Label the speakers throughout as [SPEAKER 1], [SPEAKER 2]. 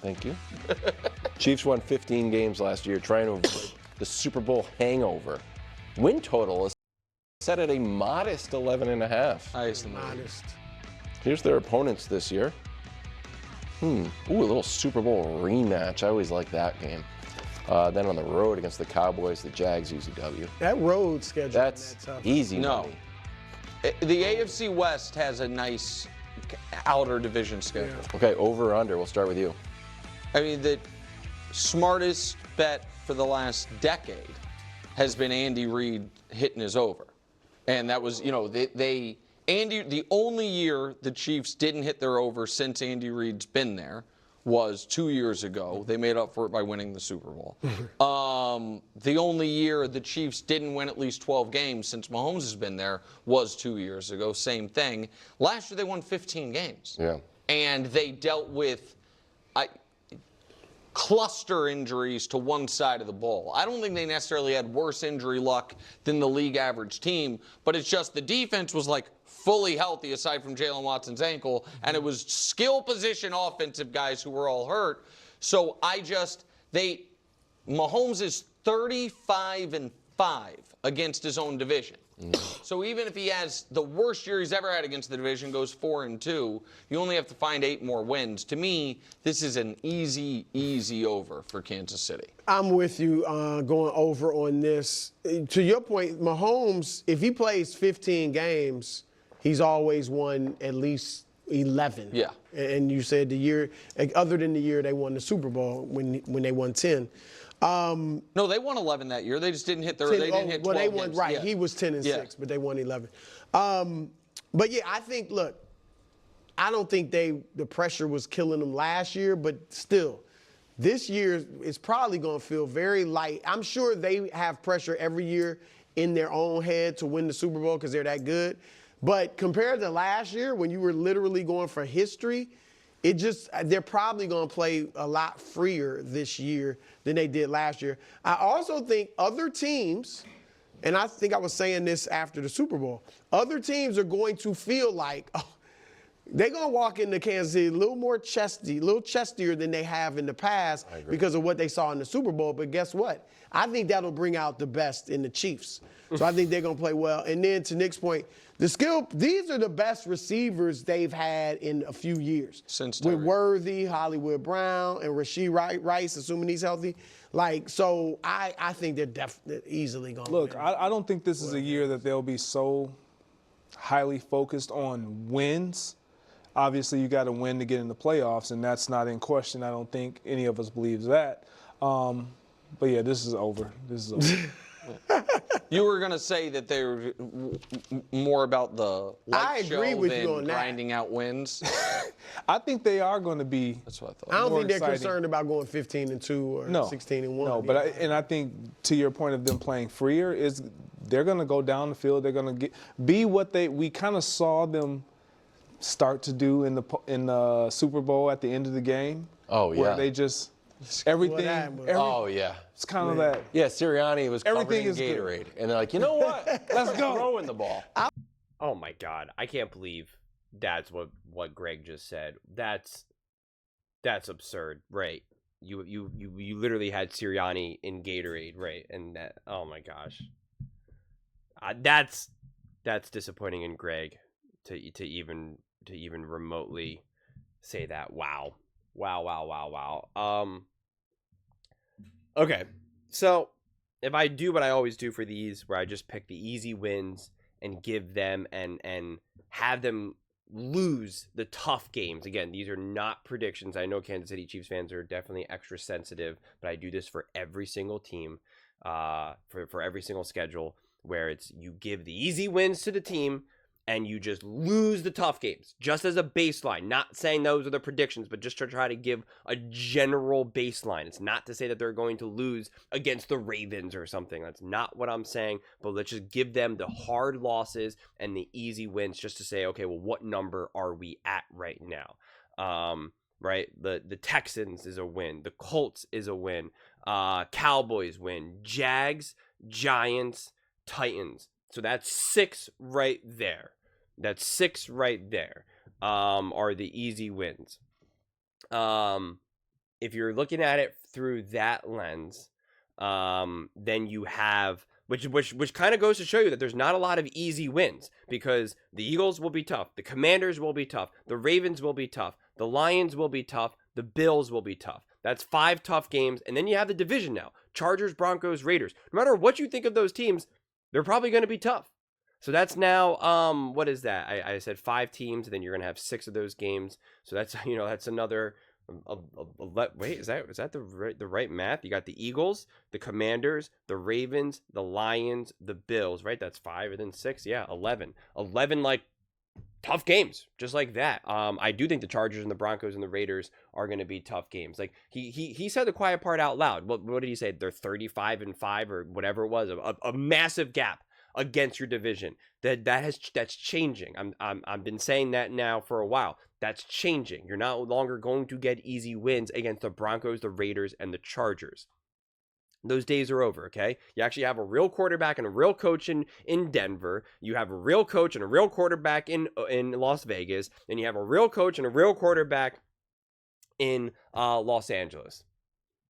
[SPEAKER 1] Thank you. Chiefs won 15 games last year, trying to avoid the Super Bowl hangover. Win total is set at a modest 11.5.
[SPEAKER 2] Modest.
[SPEAKER 1] Here's their opponents this year. Ooh, a little Super Bowl rematch. I always like that game. Then on the road against the Cowboys, the Jags, easy W.
[SPEAKER 2] That road schedule.
[SPEAKER 1] That's easy money.
[SPEAKER 3] The AFC West has a nice outer division schedule.
[SPEAKER 2] Yeah.
[SPEAKER 1] Okay, over or under. We'll start with you.
[SPEAKER 3] I mean, the smartest bet for the last decade has been Andy Reid hitting his over. And that was, the only year the Chiefs didn't hit their over since Andy Reid's been there was 2 years ago. They made up for it by winning the Super Bowl. The only year the Chiefs didn't win at least 12 games since Mahomes has been there was 2 years ago. Same thing. Last year they won 15 games.
[SPEAKER 1] Yeah.
[SPEAKER 3] And they dealt with cluster injuries to one side of the ball. I don't think they necessarily had worse injury luck than the league average team, but it's just the defense was like fully healthy aside from Jalen Watson's ankle, and it was skill position offensive guys who were all hurt. So Mahomes is 35-5 against his own division. So even if he has the worst year he's ever had against the division, goes 4-2, you only have to find 8 more wins. To me, this is an easy over for Kansas City.
[SPEAKER 2] I'm with you going over on this. To your point, Mahomes, if he plays 15 games, he's always won at least 11.
[SPEAKER 3] Yeah.
[SPEAKER 2] And you said the year, other than the year they won the Super Bowl when they won 10.
[SPEAKER 3] No, they won 11 that year. They just didn't hit their. They didn't hit 12
[SPEAKER 2] they won
[SPEAKER 3] games.
[SPEAKER 2] right.
[SPEAKER 3] Yeah.
[SPEAKER 2] He was 10-6, but they won 11. But yeah, I think. Look, I don't think the pressure was killing them last year, but still, this year is probably going to feel very light. I'm sure they have pressure every year in their own head to win the Super Bowl because they're that good. But compared to last year, when you were literally going for history, they're probably going to play a lot freer this year than they did last year. I also think other teams, and I think I was saying this after the Super Bowl, other teams are going to feel like they're going to walk into Kansas City a little chestier than they have in the past because of what they saw in the Super Bowl. But guess what? I think that'll bring out the best in the Chiefs. So I think they're going to play well. And then to Nick's point, these are the best receivers they've had in a few years. With Worthy, Hollywood Brown, and Rashee Rice, assuming he's healthy. So I think they're definitely easily going to
[SPEAKER 4] Look, I don't think this is a year that they'll be so highly focused on wins. Obviously, you got to win to get in the playoffs, and that's not in question. I don't think any of us believes that. But yeah, this is over. This is over.
[SPEAKER 3] You were going to say that they're more about the light show than grinding out wins.
[SPEAKER 4] I think they are going to be.
[SPEAKER 3] That's what I thought.
[SPEAKER 2] I don't think they're
[SPEAKER 3] exciting.
[SPEAKER 2] concerned about going 15-2 or 16-1.
[SPEAKER 4] No, but I think to your point of them playing freer is they're going to go down the field. They're going to be what we kind of saw them start to do in the Super Bowl at the end of the game.
[SPEAKER 1] Oh yeah.
[SPEAKER 4] Where they just. Everything.
[SPEAKER 1] Oh yeah.
[SPEAKER 4] It's kind of that.
[SPEAKER 1] Yeah, Sirianni was covered in
[SPEAKER 4] Everything is
[SPEAKER 1] Gatorade, and they're like, you know what? Let's go. Throwing the ball.
[SPEAKER 5] Oh my God, I can't believe that's what Greg just said. That's absurd, right? You literally had Sirianni in Gatorade, right? And that, oh my gosh, that's disappointing in Greg to even remotely say that. Wow. Okay, so if I do what I always do for these, where I just pick the easy wins and give them and have them lose the tough games. Again, these are not predictions. I know Kansas City Chiefs fans are definitely extra sensitive, but I do this for every single team, for every single schedule, where it's you give the easy wins to the team and you just lose the tough games, just as a baseline. Not saying those are the predictions, but just to try to give a general baseline. It's not to say that they're going to lose against the Ravens or something. That's not what I'm saying, but let's just give them the hard losses and the easy wins just to say, okay, well, what number are we at right now? Right? The Texans is a win. The Colts is a win. Cowboys win. Jags, Giants, Titans. So that's 6 right there. That's 6 right there, are the easy wins. if you're looking at it through that lens, then you have which kind of goes to show you that there's not a lot of easy wins, because the Eagles will be tough, the Commanders will be tough, the Ravens will be tough, the Lions will be tough, the Bills will be tough. That's 5 tough games, and then you have the division now: Chargers, Broncos, Raiders. No matter what you think of those teams, they're probably going to be tough. So that's now what is that? I said 5 teams, and then you're going to have 6 of those games. So that's that's another. Wait, is that the right math? You got the Eagles, the Commanders, the Ravens, the Lions, the Bills, right? That's 5 and then 6. Yeah, 11. 11 like tough games, just like that. I do think the Chargers and the Broncos and the Raiders are going to be tough games. Like he said the quiet part out loud. What did he say? They're 35-5 or whatever it was. A massive gap against your division. That's changing. I've been saying that now for a while. That's changing. You're no longer going to get easy wins against the Broncos, the Raiders, and the Chargers. Those days are over, okay? You actually have a real quarterback and a real coach in Denver. You have a real coach and a real quarterback in Las Vegas. And you have a real coach and a real quarterback in Los Angeles.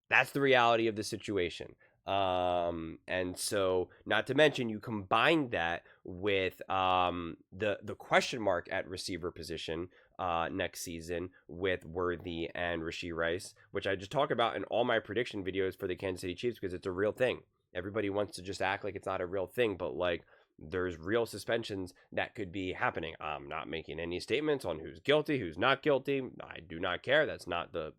[SPEAKER 5] That's the reality of the situation. And so, not to mention, you combine that with the question mark at receiver position next season with Worthy and Rashee Rice, which I just talk about in all my prediction videos for the Kansas City Chiefs, because it's a real thing. Everybody wants to just act like it's not a real thing, but like, there's real suspensions that could be happening. I'm not making any statements on who's guilty, who's not guilty. I do not care. That's not the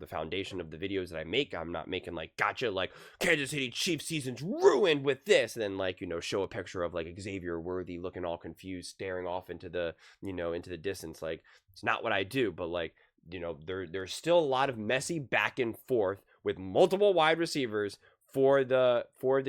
[SPEAKER 5] foundation of the videos that I make. I'm not making like, gotcha, like Kansas City Chiefs season's ruined with this, and then like, show a picture of like Xavier Worthy looking all confused, staring off into the into the distance. Like, it's not what I do, but like, there's still a lot of messy back and forth with multiple wide receivers for the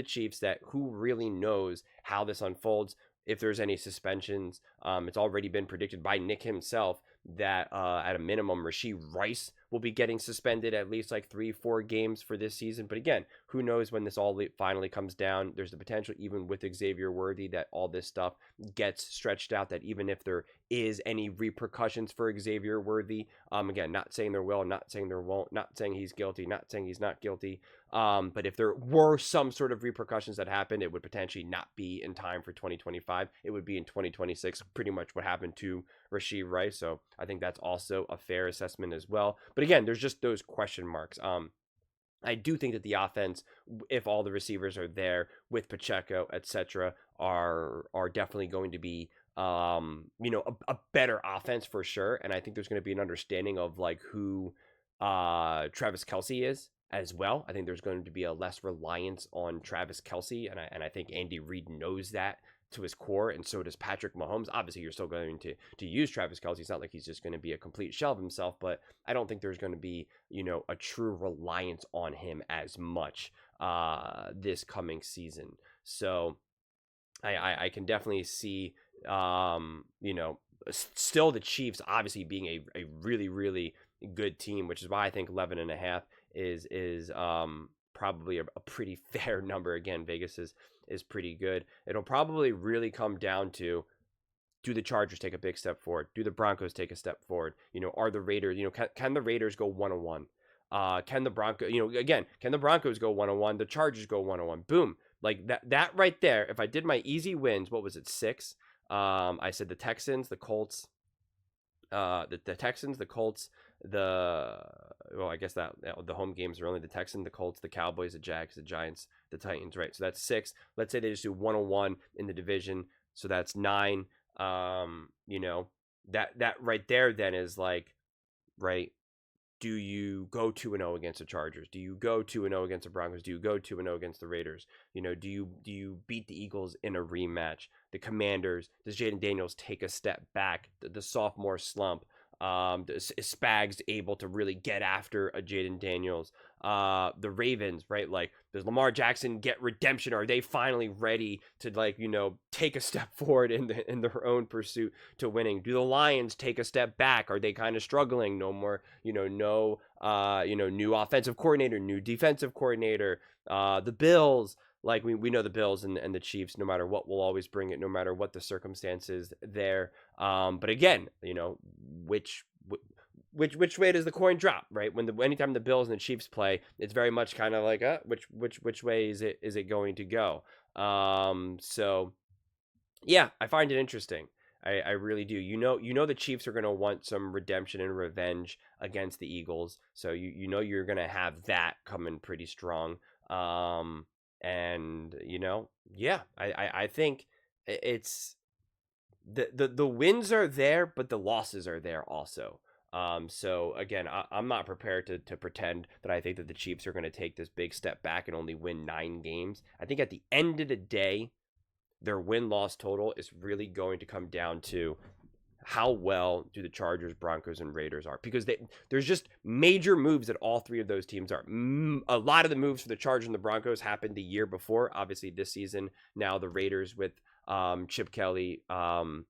[SPEAKER 5] Chiefs, that who really knows how this unfolds, if there's any suspensions. It's already been predicted by Nick himself that at a minimum Rashee Rice will be getting suspended at least like 3-4 games for this season. But again, who knows when this all finally comes down. There's the potential, even with Xavier Worthy, that all this stuff gets stretched out, that even if there is any repercussions for Xavier Worthy, again, not saying there will, not saying there won't, not saying he's guilty, not saying he's not guilty, but if there were some sort of repercussions that happened, it would potentially not be in time for 2025. It would be in 2026, pretty much what happened to Rashee Rice. So I think that's also a fair assessment as well. But again, there's just those question marks. I do think that the offense, if all the receivers are there with Pacheco, etc., are definitely going to be a better offense for sure. And I think there's going to be an understanding of like who Travis Kelce is as well. I think there's going to be a less reliance on Travis Kelce, and I think Andy Reid knows that to his core, and so does Patrick Mahomes. Obviously, you're still going to use Travis Kelce. It's not like he's just going to be a complete shell of himself, but I don't think there's going to be, a true reliance on him as much this coming season. So I can definitely see, still the Chiefs obviously being a really, really good team, which is why I think 11.5 is probably a pretty fair number. Again, Vegas is pretty good. It'll probably really come down to, do the Chargers take a big step forward? Do the Broncos take a step forward? Are the Raiders, can the Raiders go 1-1? Can the Broncos, can the Broncos go 1-1? The Chargers go 1-1? Boom. Like that right there. If I did my easy wins, what was it? 6. I said the Texans, the Colts, the Texans, the Colts, I guess that the home games are only the Texans, the Colts, the Cowboys, the Jags, the Giants, the Titans, right? So that's 6. Let's say they just do 1-1 in the division, so that's 9. That right there then is like, right? Do you go 2-0 against the Chargers? Do you go 2-0 against the Broncos? Do you go 2-0 against the Raiders? Do you beat the Eagles in a rematch? The Commanders, does Jaden Daniels take a step back? The sophomore slump. Is Spags able to really get after a Jaden Daniels? The Ravens, right? Like, does Lamar Jackson get redemption? Are they finally ready to take a step forward in their own pursuit to winning? Do the Lions take a step back? Are they kind of struggling? No more, new offensive coordinator, new defensive coordinator. The Bills, like we know the Bills and the Chiefs, no matter what, will always bring it, no matter what the circumstances there. But again, which way does the coin drop, right? Anytime the Bills and the Chiefs play, it's very much kind of like which way is it going to go? So yeah, I find it interesting. I really do. The Chiefs are going to want some redemption and revenge against the Eagles. So you're going to have that coming pretty strong. And yeah, I think it's the wins are there, but the losses are there also. So again, I'm not prepared to pretend that I think that the Chiefs are going to take this big step back and only win 9 games. I think at the end of the day, their win-loss total is really going to come down to how well do the Chargers, Broncos, and Raiders are, because there's just major moves that all 3 of those teams are. A lot of the moves for the Chargers and the Broncos happened the year before. Obviously, this season, now the Raiders with Chip Kelly, oh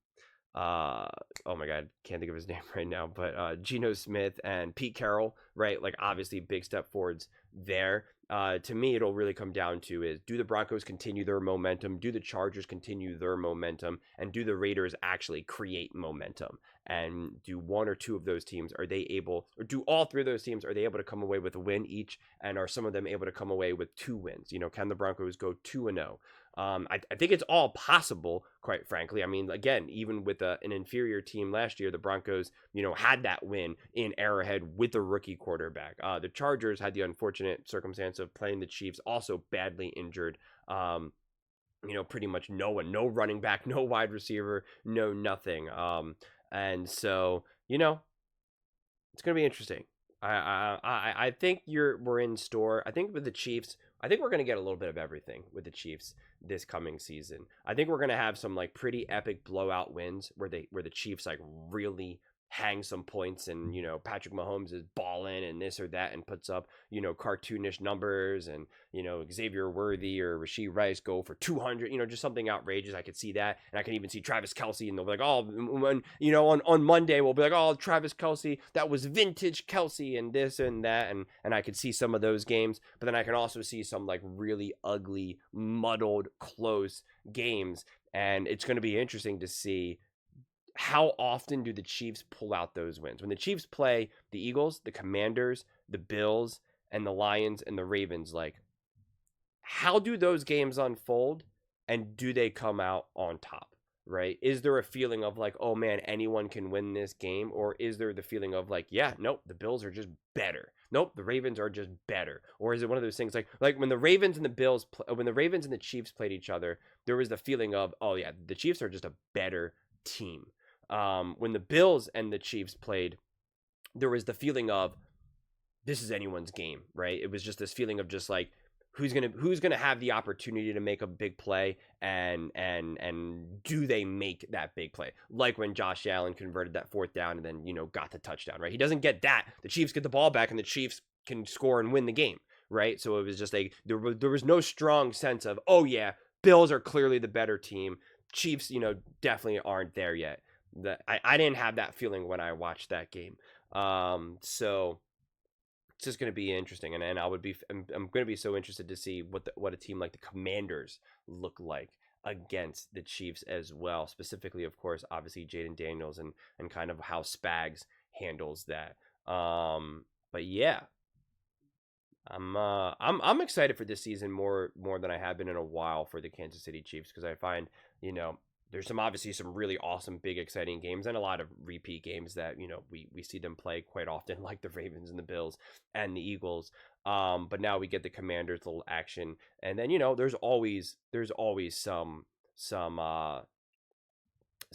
[SPEAKER 5] my God, can't think of his name right now, but Geno Smith and Pete Carroll, right? Like, obviously, big step forwards there. To me, it'll really come down to is, do the Broncos continue their momentum? Do the Chargers continue their momentum? And do the Raiders actually create momentum? And do one or two of those teams, are they able, or do all 3 of those teams, are they able to come away with a win each? And are some of them able to come away with 2 wins? Can the Broncos go 2-0? I think it's all possible, quite frankly. I mean, again, even with an inferior team last year, the Broncos, had that win in Arrowhead with a rookie quarterback. The Chargers had the unfortunate circumstance of playing the Chiefs, also badly injured. Pretty much no one, no running back, no wide receiver, no nothing. And so, it's going to be interesting. I think we're in store. I think with the Chiefs, I think we're going to get a little bit of everything with the Chiefs this coming season. I think we're going to have some like pretty epic blowout wins where the Chiefs like really hang some points, and Patrick Mahomes is balling and this or that and puts up cartoonish numbers, and Xavier Worthy or Rashee Rice go for 200, just something outrageous. I could see that, and I can even see Travis Kelce, and they'll be like, oh, when on Monday we'll be like, oh, Travis Kelce, that was vintage Kelce and this and that, and I could see some of those games, but then I can also see some like really ugly, muddled, close games, and it's going to be interesting to see how often do the Chiefs pull out those wins? When the Chiefs play the Eagles, the Commanders, the Bills, and the Lions and the Ravens, like, how do those games unfold, and do they come out on top, right? Is there a feeling of like, oh man, anyone can win this game? Or is there the feeling of like, yeah, nope, the Bills are just better. Nope, the Ravens are just better. Or is it one of those things like when the Ravens and the Chiefs played each other, there was the feeling of, oh yeah, the Chiefs are just a better team. When the Bills and the Chiefs played, there was the feeling of, this is anyone's game, right? It was just this feeling of just like, who's gonna have the opportunity to make a big play, and do they make that big play? Like when Josh Allen converted that 4th down and then got the touchdown, right? He doesn't get that. The Chiefs get the ball back, and the Chiefs can score and win the game, right? So it was just like there was no strong sense of, oh yeah, Bills are clearly the better team. Chiefs, definitely aren't there yet. I didn't have that feeling when I watched that game. So it's just going to be interesting, and I'm going to be so interested to see what a team like the Commanders look like against the Chiefs as well. Specifically, of course, obviously Jaden Daniels and kind of how Spags handles that. But yeah, I'm excited for this season more than I have been in a while for the Kansas City Chiefs, because I find there's obviously some really awesome, big, exciting games, and a lot of repeat games that we see them play quite often, like the Ravens and the Bills and the Eagles. But now we get the Commanders, little action, and then there's always some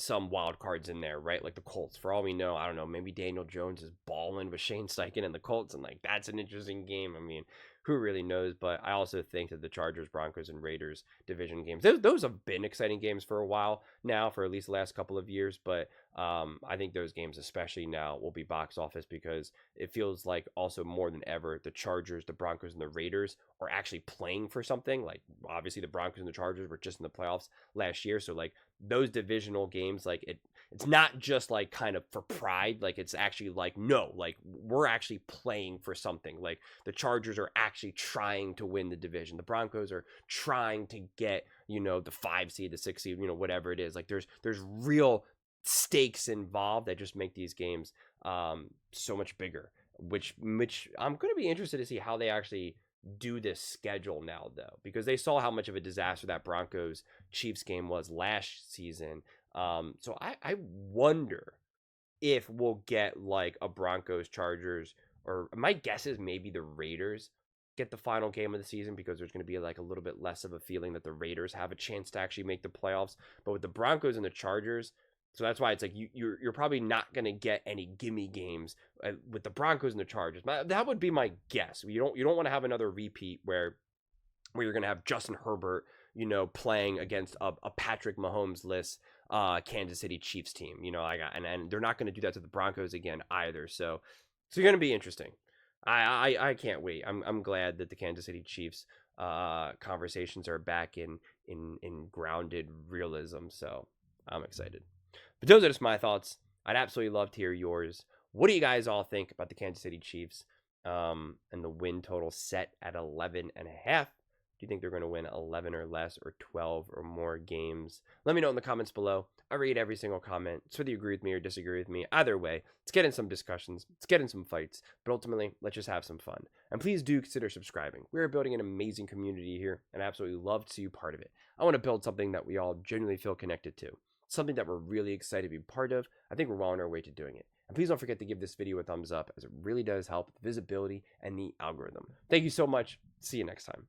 [SPEAKER 5] wild cards in there, right? Like the Colts. For all we know, I don't know, maybe Daniel Jones is balling with Shane Steichen and the Colts, and like that's an interesting game. I mean, who really knows? But I also think that the Chargers, Broncos, and Raiders division games, those have been exciting games for a while now, for at least the last couple of years. But I think those games, especially now, will be box office, because it feels like also more than ever, the Chargers, the Broncos, and the Raiders are actually playing for something. Like, obviously, the Broncos and the Chargers were just in the playoffs last year. So, like, those divisional games, like, it's not just, like, kind of for pride. Like, it's actually, like, no, like, we're actually playing for something. Like, the Chargers are actually trying to win the division. The Broncos are trying to get, the 5 seed, the 6 seed, whatever it is. Like, there's real stakes involved that just make these games so much bigger. Which I'm going to be interested to see how they actually do this schedule now, though, because they saw how much of a disaster that Broncos Chiefs game was last season. So I wonder if we'll get like a Broncos Chargers, or my guess is maybe the Raiders get the final game of the season, because there's going to be like a little bit less of a feeling that the Raiders have a chance to actually make the playoffs. But with the Broncos and the Chargers, so that's why it's like you're probably not going to get any gimme games with the Broncos and the Chargers. That would be my guess. You don't want to have another repeat where you're going to have Justin Herbert, playing against a Patrick Mahomes-less Kansas City Chiefs team. And they're not going to do that to the Broncos again either. So it's going to be interesting. I can't wait. I'm glad that the Kansas City Chiefs conversations are back in grounded realism. So I'm excited. But those are just my thoughts. I'd absolutely love to hear yours. What do you guys all think about the Kansas City Chiefs and the win total set at 11.5? Do you think they're going to win 11 or less, or 12 or more games? Let me know in the comments below. I read every single comment. It's whether you agree with me or disagree with me. Either way, let's get in some discussions. Let's get in some fights. But ultimately, let's just have some fun. And please do consider subscribing. We're building an amazing community here, and I absolutely love to see you part of it. I want to build something that we all genuinely feel connected to. Something that we're really excited to be part of. I think we're well on our way to doing it. And please don't forget to give this video a thumbs up, as it really does help with visibility and the algorithm. Thank you so much. See you next time.